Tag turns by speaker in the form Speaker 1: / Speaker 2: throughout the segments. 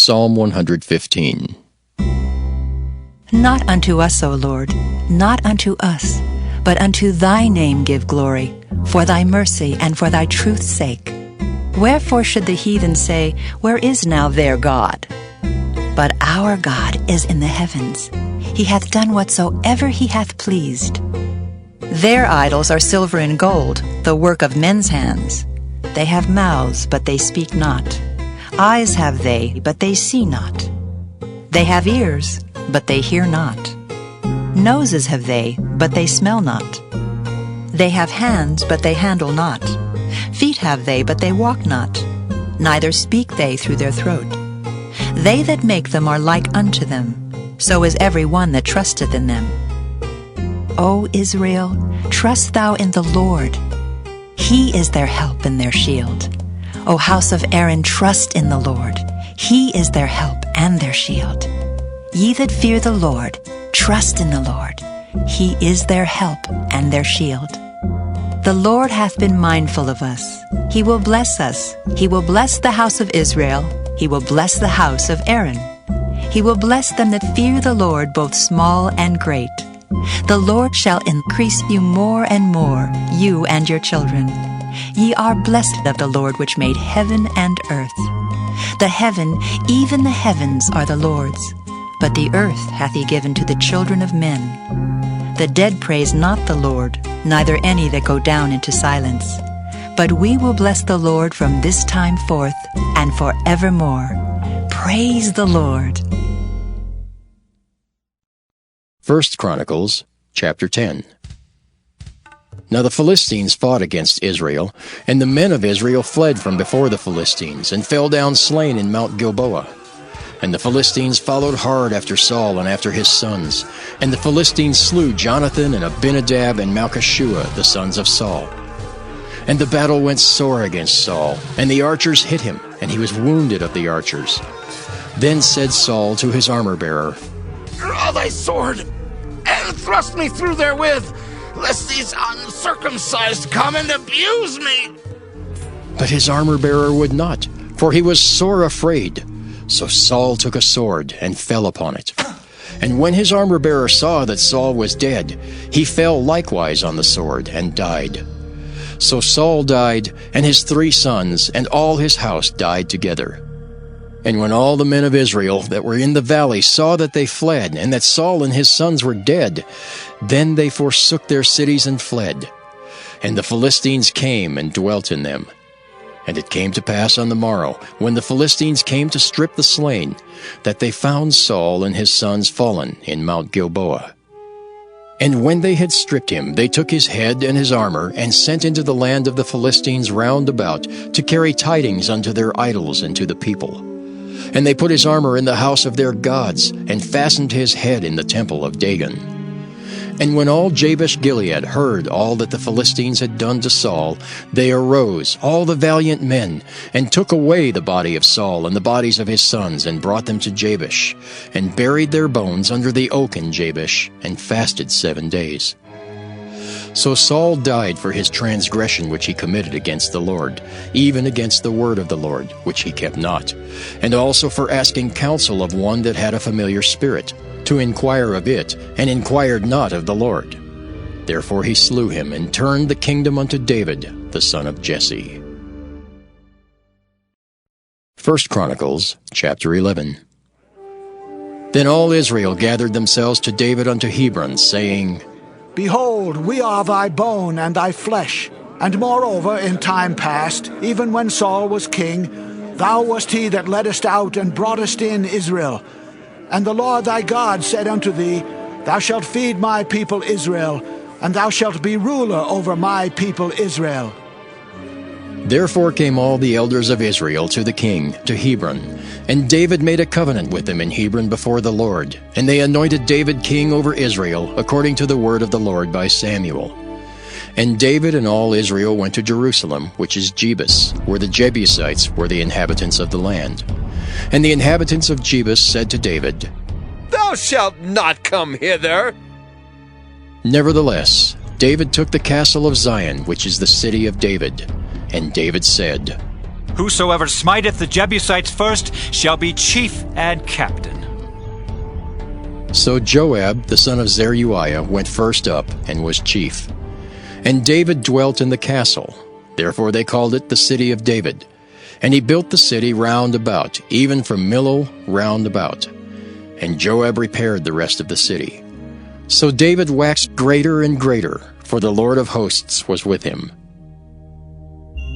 Speaker 1: Psalm 115.
Speaker 2: Not unto us, O Lord, not unto us, but unto thy name give glory, for thy mercy and for thy truth's sake. Wherefore should the heathen say, Where is now their God? But our God is in the heavens. He hath done whatsoever he hath pleased. Their idols are silver and gold, the work of men's hands. They have mouths, but they speak not. Eyes have they, but they see not. They have ears, but they hear not. Noses have they, but they smell not. They have hands, but they handle not. Feet have they, but they walk not. Neither speak they through their throat. They that make them are like unto them. So is every one that trusteth in them. O Israel, trust thou in the Lord. He is their help and their shield. O house of Aaron, trust in the Lord. He is their help and their shield. Ye that fear the Lord, trust in the Lord. He is their help and their shield. The Lord hath been mindful of us. He will bless us. He will bless the house of Israel. He will bless the house of Aaron. He will bless them that fear the Lord, both small and great. The Lord shall increase you more and more, you and your children. Ye are blessed of the Lord which made heaven and earth. The heaven, even the heavens, are the Lord's, but the earth hath he given to the children of men. The dead praise not the Lord, neither any that go down into silence. But we will bless the Lord from this time forth and forevermore. Praise the Lord.
Speaker 1: 1 Chronicles, chapter 10. Now the Philistines fought against Israel, and the men of Israel fled from before the Philistines, and fell down slain in Mount Gilboa. And the Philistines followed hard after Saul and after his sons. And the Philistines slew Jonathan and Abinadab and Malchishua, the sons of Saul. And the battle went sore against Saul, and the archers hit him, and he was wounded of the archers. Then said Saul to his armor-bearer,
Speaker 3: Draw thy sword, and thrust me through therewith, lest these uncircumcised come and abuse me.
Speaker 1: But his armor-bearer would not, for he was sore afraid. So Saul took a sword and fell upon it. And when his armor-bearer saw that Saul was dead, he fell likewise on the sword and died. So Saul died, and his 3 sons, and all his house died together. And when all the men of Israel that were in the valley saw that they fled, and that Saul and his sons were dead, then they forsook their cities and fled. And the Philistines came and dwelt in them. And it came to pass on the morrow, when the Philistines came to strip the slain, that they found Saul and his sons fallen in Mount Gilboa. And when they had stripped him, they took his head and his armor, and sent into the land of the Philistines round about, to carry tidings unto their idols and to the people. And they put his armor in the house of their gods, and fastened his head in the temple of Dagon. And when all Jabesh-Gilead heard all that the Philistines had done to Saul, they arose, all the valiant men, and took away the body of Saul and the bodies of his sons, and brought them to Jabesh, and buried their bones under the oak in Jabesh, and fasted 7 days. So Saul died for his transgression which he committed against the Lord, even against the word of the Lord, which he kept not, and also for asking counsel of one that had a familiar spirit, to inquire of it, and inquired not of the Lord. Therefore he slew him, and turned the kingdom unto David, the son of Jesse. 1 Chronicles, chapter 11. Then all Israel gathered themselves to David unto Hebron, saying,
Speaker 4: Behold, we are thy bone and thy flesh. And moreover, in time past, even when Saul was king, thou wast he that leddest out and broughtest in Israel. And the Lord thy God said unto thee, Thou shalt feed my people Israel, and thou shalt be ruler over my people Israel.
Speaker 1: Therefore came all the elders of Israel to the king, to Hebron. And David made a covenant with them in Hebron before the Lord. And they anointed David king over Israel, according to the word of the Lord by Samuel. And David and all Israel went to Jerusalem, which is Jebus, where the Jebusites were the inhabitants of the land. And the inhabitants of Jebus said to David,
Speaker 5: Thou shalt not come hither.
Speaker 1: Nevertheless, David took the castle of Zion, which is the city of David. And David said,
Speaker 6: Whosoever smiteth the Jebusites first shall be chief and captain.
Speaker 1: So Joab, the son of Zeruiah, went first up and was chief. And David dwelt in the castle. Therefore they called it the city of David. And he built the city round about, even from Millo round about. And Joab repaired the rest of the city. So David waxed greater and greater, for the Lord of hosts was with him.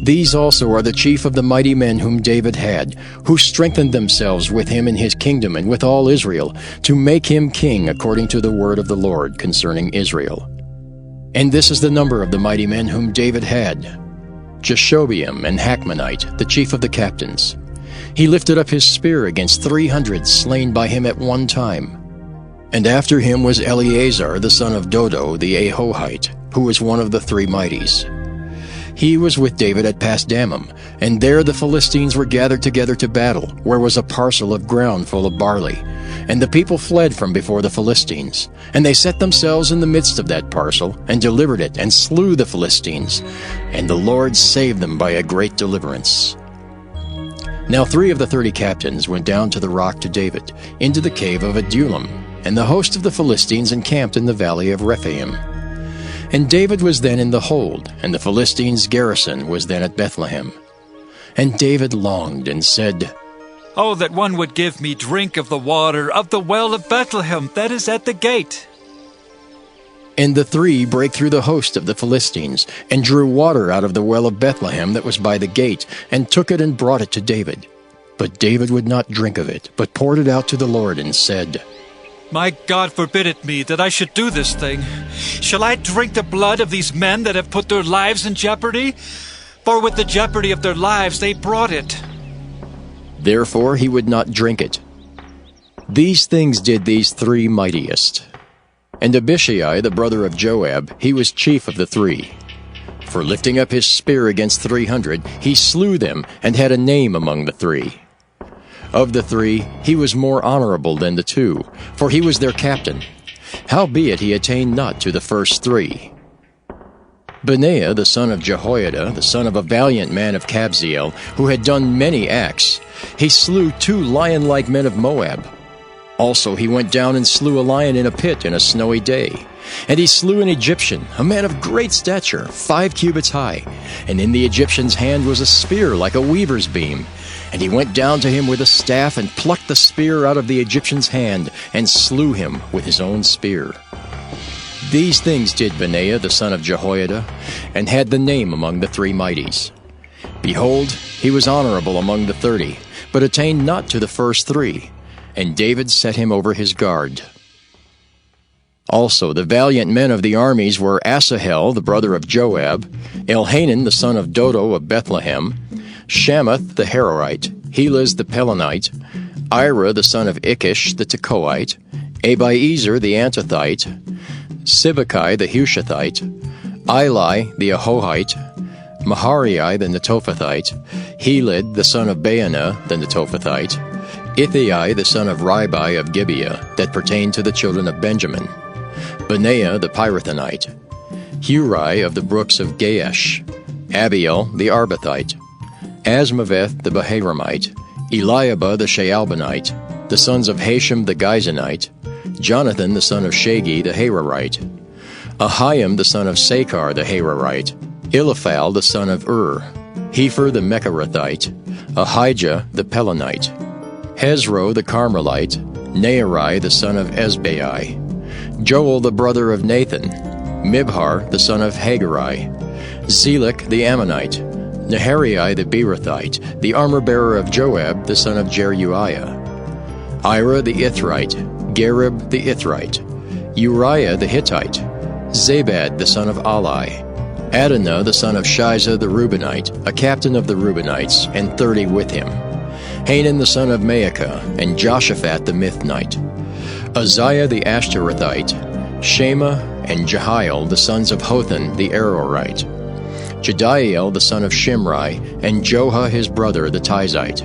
Speaker 1: These also are the chief of the mighty men whom David had, who strengthened themselves with him in his kingdom and with all Israel, to make him king according to the word of the Lord concerning Israel. And this is the number of the mighty men whom David had: Jashobeam and Hachmonite, the chief of the captains. He lifted up his spear against 300 slain by him at one time. And after him was Eleazar the son of Dodo the Ahohite, who was one of the three mighties. He was with David at Pasdammim, and there the Philistines were gathered together to battle, where was a parcel of ground full of barley. And the people fled from before the Philistines. And they set themselves in the midst of that parcel, and delivered it, and slew the Philistines. And the Lord saved them by a great deliverance. Now 3 of the 30 captains went down to the rock to David, into the cave of Adullam, and the host of the Philistines encamped in the valley of Rephaim. And David was then in the hold, and the Philistines' garrison was then at Bethlehem. And David longed and said,
Speaker 6: Oh, that one would give me drink of the water of the well of Bethlehem that is at the gate.
Speaker 1: And the 3 brake through the host of the Philistines, and drew water out of the well of Bethlehem that was by the gate, and took it and brought it to David. But David would not drink of it, but poured it out to the Lord, and said,
Speaker 6: My God forbid it me that I should do this thing. Shall I drink the blood of these men that have put their lives in jeopardy? For with the jeopardy of their lives they brought it.
Speaker 1: Therefore he would not drink it. These things did these 3 mightiest. And Abishai, the brother of Joab, he was chief of the 3. For lifting up his spear against 300, he slew them, and had a name among the 3. Of the 3, he was more honorable than the 2, for he was their captain. Howbeit he attained not to the first 3. Benaiah, the son of Jehoiada, the son of a valiant man of Kabzeel, who had done many acts, he slew 2 lion-like men of Moab. Also he went down and slew a lion in a pit in a snowy day. And he slew an Egyptian, a man of great stature, 5 cubits high. And in the Egyptian's hand was a spear like a weaver's beam. And he went down to him with a staff, and plucked the spear out of the Egyptian's hand, and slew him with his own spear. These things did Benaiah the son of Jehoiada, and had the name among the 3 mighties. Behold, he was honorable among the 30, but attained not to the first 3. And David set him over his guard. Also the valiant men of the armies were Asahel the brother of Joab, Elhanan the son of Dodo of Bethlehem, Shamath the Harorite, Helez the Pelonite, Ira the son of Ikish the Tekoite, Abiezer the Antothite, Sibbecai the Hushathite, Eli the Ahohite, Maharai the Netophathite, Heled the son of Baanah the Netophathite, Ithai the son of Ribai of Gibeah, that pertained to the children of Benjamin, Benaiah the Pirathonite, Hurai of the brooks of Gaash, Abiel the Arbathite, Asmaveth the Baharamite, Eliabah the Shaalbonite, the sons of Hashem the Gizonite, Jonathan the son of Shagi the Hararite, Ahiam the son of Sakar the Hararite, Eliphal the son of Hefer the Mecharathite, Ahijah the Pelonite, Hezro the Carmelite, Naarai the son of Ezbai, Joel the brother of Nathan, Mibhar the son of Haggai, Zelek the Ammonite, Nahariah the Beerothite, the armor-bearer of Joab the son of Jeruiah, Ira the Ithrite, Gareb the Ithrite, Uriah the Hittite, Zabad the son of Ali, Adonah the son of Shiza the Reubenite, a captain of the Reubenites, and 30 with him, Hanan the son of Maacah, and Joshaphat the Mithnite, Uzziah the Ashtarothite, Shema and Jehiel the sons of Hothan the Arorite, Jediael the son of Shimri, and Joha his brother the Tizite,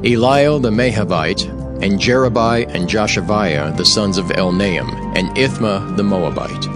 Speaker 1: Eliel the Mahavite, and Jerubai and Joshaviah the sons of Elnaam, and Ithma the Moabite,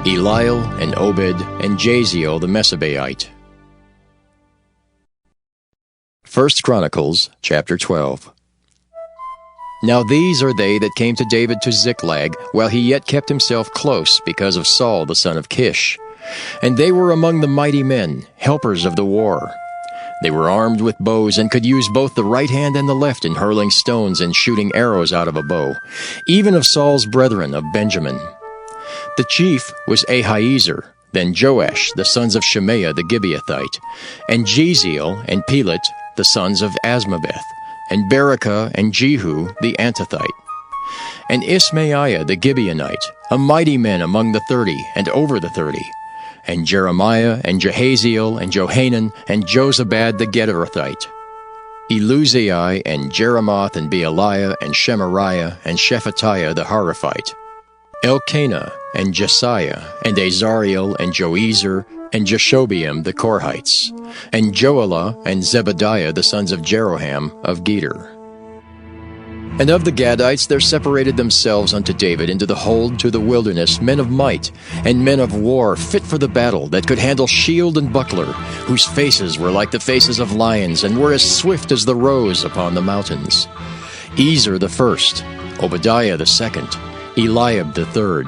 Speaker 1: Eliel and Obed and Jaziel the Mesobaite, 1 Chronicles, chapter 12. Now these are they that came to David to Ziklag, while he yet kept himself close because of Saul the son of Kish. And they were among the mighty men, helpers of the war. They were armed with bows and could use both the right hand and the left in hurling stones and shooting arrows out of a bow, even of Saul's brethren of Benjamin. The chief was Ahiezer, then Joash, the sons of Shemaiah the Gibeathite, and Jeziel and Pelet, the sons of Asmaveth, and Berekah and Jehu the Antothite, and Ismaiah the Gibeonite, a mighty man among the 30 and over the 30, and Jeremiah and Jehaziel and Johanan and Jozabad the Gederathite, Eluzai and Jeremoth and Bealiah and Shemariah and Shephatiah the Haraphite, Elkanah and Jesiah and Azariel and Joezer and Jeshobeam the Korhites, and Joelah and Zebadiah the sons of Jeroham of Geder. And of the Gadites there separated themselves unto David into the hold to the wilderness men of might, and men of war fit for the battle, that could handle shield and buckler, whose faces were like the faces of lions, and were as swift as the roes upon the mountains. Ezer the first, Obadiah the second, Eliab the third,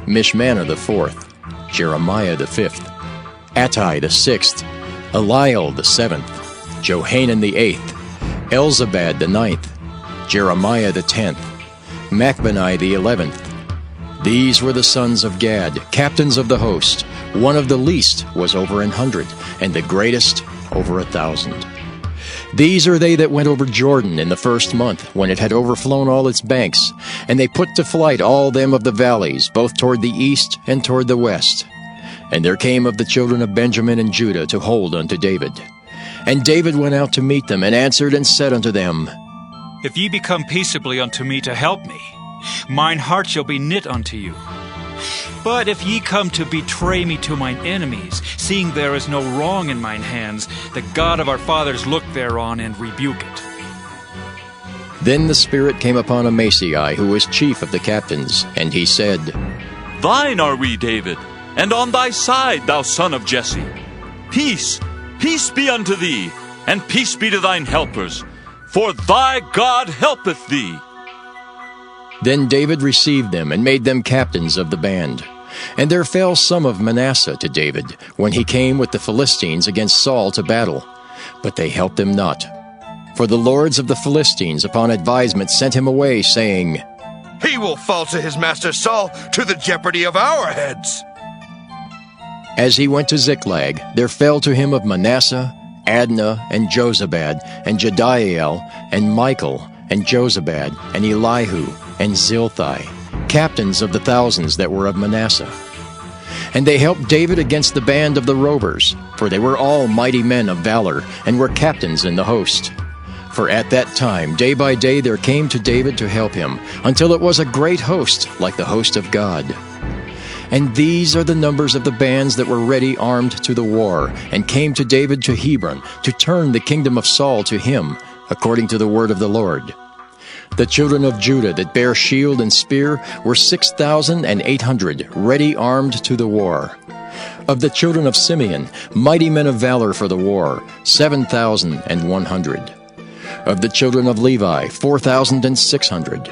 Speaker 1: Mishmanah the fourth, Jeremiah the fifth, Attai the sixth, Eliel the seventh, Johanan the eighth, Elzabad the ninth, Jeremiah the 10th, Machbani the 11th. These were the sons of Gad, captains of the host. One of the least was over 100, and the greatest over 1,000. These are they that went over Jordan in the first month, when it had overflown all its banks, and they put to flight all them of the valleys, both toward the east and toward the west. And there came of the children of Benjamin and Judah to hold unto David. And David went out to meet them, and answered and said unto them,
Speaker 6: If ye become peaceably unto me to help me, mine heart shall be knit unto you. But if ye come to betray me to mine enemies, seeing there is no wrong in mine hands, the God of our fathers look thereon and rebuke it.
Speaker 1: Then the Spirit came upon Amasai, who was chief of the captains, and he said,
Speaker 7: Thine are we, David, and on thy side, thou son of Jesse. Peace, peace be unto thee, and peace be to thine helpers, for thy God helpeth thee.
Speaker 1: Then David received them, and made them captains of the band. And there fell some of Manasseh to David, when he came with the Philistines against Saul to battle. But they helped him not. For the lords of the Philistines upon advisement sent him away, saying,
Speaker 3: He will fall to his master Saul to the jeopardy of our heads.
Speaker 1: As he went to Ziklag, there fell to him of Manasseh Adnah and Jozabad and Jediael and Michael and Jozabad and Elihu and Zilthai, captains of the thousands that were of Manasseh. And they helped David against the band of the rovers, for they were all mighty men of valor, and were captains in the host. For at that time, day by day, there came to David to help him, until it was a great host, like the host of God. And these are the numbers of the bands that were ready armed to the war, and came to David to Hebron, to turn the kingdom of Saul to him, according to the word of the Lord. The children of Judah that bare shield and spear were 6,800, ready armed to the war. Of the children of Simeon, mighty men of valor for the war, 7,100. Of the children of Levi, 4,600.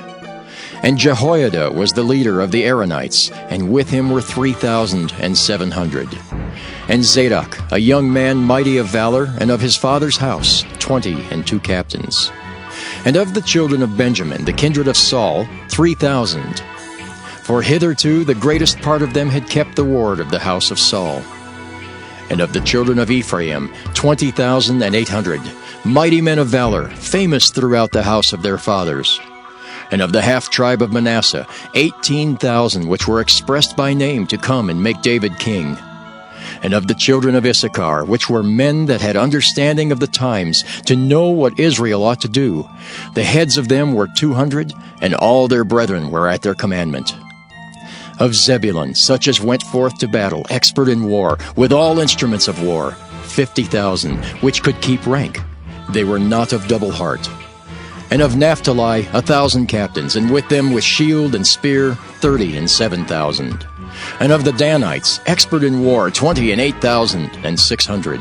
Speaker 1: And Jehoiada was the leader of the Aaronites, and with him were 3,700. And Zadok, a young man mighty of valor, and of his father's house, 22 captains. And of the children of Benjamin, the kindred of Saul, 3,000. For hitherto the greatest part of them had kept the ward of the house of Saul. And of the children of Ephraim, 20,800, mighty men of valor, famous throughout the house of their fathers. And of the half-tribe of Manasseh, 18,000, which were expressed by name to come and make David king. And of the children of Issachar, which were men that had understanding of the times, to know what Israel ought to do, the heads of them were 200, and all their brethren were at their commandment. Of Zebulun, such as went forth to battle, expert in war, with all instruments of war, 50,000, which could keep rank. They were not of double heart. And of Naphtali 1,000 captains, and with them with shield and spear 37,000. And of the Danites, expert in war, 28,600.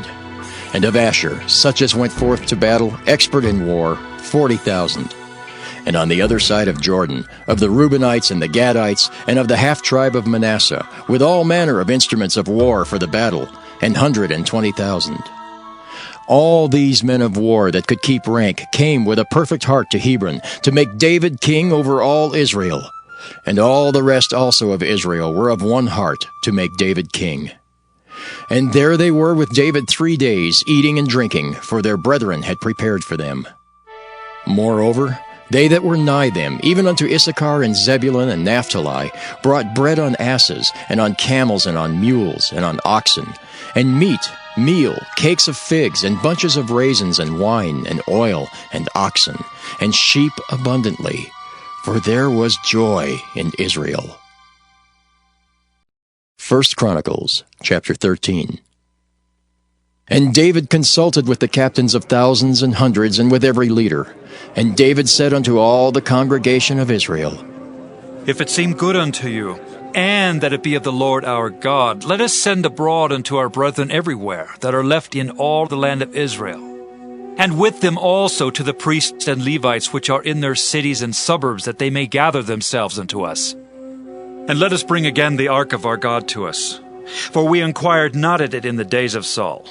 Speaker 1: And of Asher, such as went forth to battle, expert in war, 40,000. And on the other side of Jordan, of the Reubenites and the Gadites, and of the half-tribe of Manasseh, with all manner of instruments of war for the battle, 120,000. All these men of war that could keep rank came with a perfect heart to Hebron, to make David king over all Israel. And all the rest also of Israel were of one heart to make David king. And there they were with David 3 days, eating and drinking, for their brethren had prepared for them. Moreover, they that were nigh them, even unto Issachar and Zebulun and Naphtali, brought bread on asses, and on camels, and on mules, and on oxen, and meat, meal, cakes of figs, and bunches of raisins, and wine, and oil, and oxen, and sheep abundantly, for there was joy in Israel. 1 Chronicles, chapter 13. And David consulted with the captains of thousands and hundreds, and with every leader. And David said unto all the congregation of Israel,
Speaker 6: If it seem good unto you, and that it be of the Lord our God, let us send abroad unto our brethren everywhere, that are left in all the land of Israel, and with them also to the priests and Levites which are in their cities and suburbs, that they may gather themselves unto us. And let us bring again the ark of our God to us, for we inquired not at it in the days of Saul.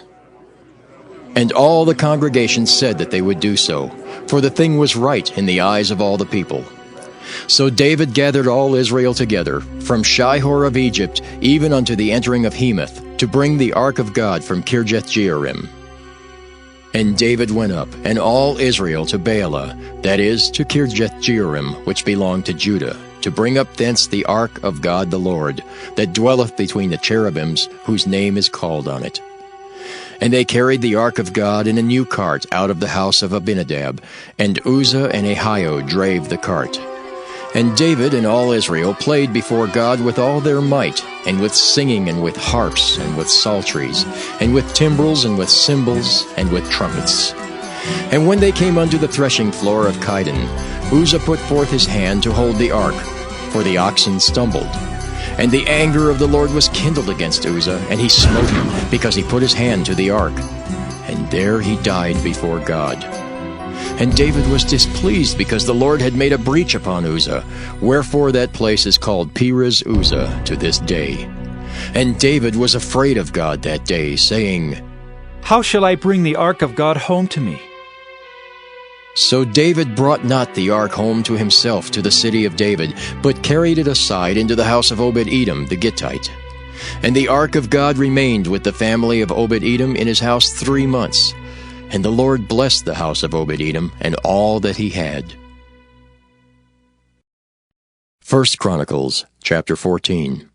Speaker 1: And all the congregation said that they would do so, for the thing was right in the eyes of all the people. So David gathered all Israel together, from Shihor of Egypt, even unto the entering of Hemath, to bring the ark of God from Kirjath-jearim. And David went up, and all Israel to Baalah, that is, to Kirjath-jearim, which belonged to Judah, to bring up thence the ark of God the Lord, that dwelleth between the cherubims, whose name is called on it. And they carried the ark of God in a new cart out of the house of Abinadab, and Uzzah and Ahio drave the cart. And David and all Israel played before God with all their might, and with singing, and with harps, and with psalteries, and with timbrels, and with cymbals, and with trumpets. And when they came unto the threshing floor of Chidon, Uzzah put forth his hand to hold the ark, for the oxen stumbled. And the anger of the Lord was kindled against Uzzah, and he smote him, because he put his hand to the ark. And there he died before God. And David was displeased, because the Lord had made a breach upon Uzzah, wherefore that place is called Perez Uzzah to this day. And David was afraid of God that day, saying,
Speaker 6: How shall I bring the ark of God home to me?
Speaker 1: So David brought not the ark home to himself to the city of David, but carried it aside into the house of Obed-Edom the Gittite. And the ark of God remained with the family of Obed-Edom in his house 3 months. And the Lord blessed the house of Obed-Edom and all that he had. 1 Chronicles, chapter 14.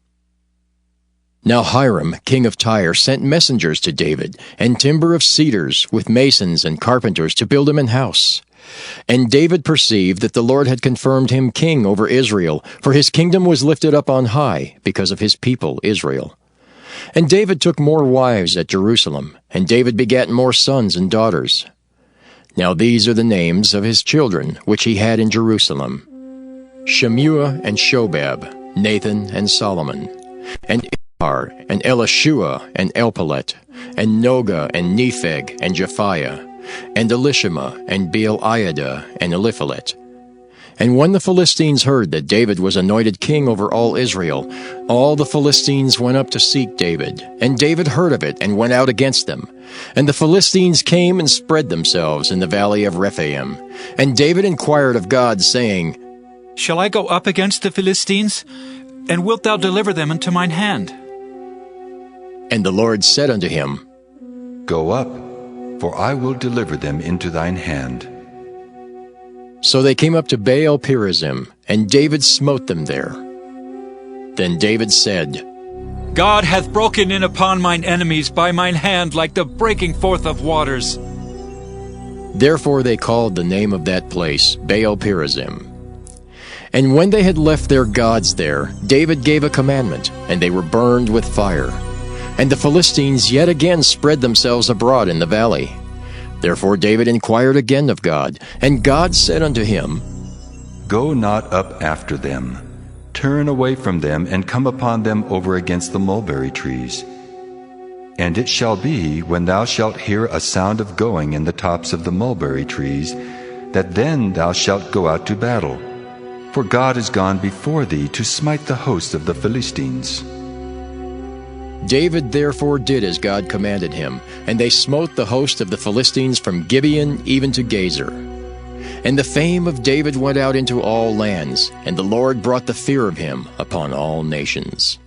Speaker 1: Now Hiram, king of Tyre, sent messengers to David, and timber of cedars, with masons and carpenters, to build him an house. And David perceived that the Lord had confirmed him king over Israel, for his kingdom was lifted up on high, because of his people Israel. And David took more wives at Jerusalem, and David begat more sons and daughters. Now these are the names of his children, which he had in Jerusalem: Shemuah and Shobab, Nathan and Solomon, and Ithar, and Elishua, and Elpalet, and Noga, and Nepheg, and Japhiah, and Elishama, and Beeliada, and Eliphalet. And when the Philistines heard that David was anointed king over all Israel, all the Philistines went up to seek David. And David heard of it, and went out against them. And the Philistines came and spread themselves in the valley of Rephaim. And David inquired of God, saying,
Speaker 6: Shall I go up against the Philistines? And wilt thou deliver them into mine hand?
Speaker 1: And the Lord said unto him,
Speaker 8: Go up, for I will deliver them into thine hand.
Speaker 1: So they came up to Baal-perazim, and David smote them there. Then David said,
Speaker 6: God hath broken in upon mine enemies by mine hand like the breaking forth of waters.
Speaker 1: Therefore they called the name of that place Baal-perazim. And when they had left their gods there, David gave a commandment, and they were burned with fire. And the Philistines yet again spread themselves abroad in the valley. Therefore David inquired again of God, and God said unto him,
Speaker 8: Go not up after them. Turn away from them, and come upon them over against the mulberry trees. And it shall be, when thou shalt hear a sound of going in the tops of the mulberry trees, that then thou shalt go out to battle. For God is gone before thee to smite the host of the Philistines.
Speaker 1: David therefore did as God commanded him, and they smote the host of the Philistines from Gibeon even to Gazer. And the fame of David went out into all lands, and the Lord brought the fear of him upon all nations.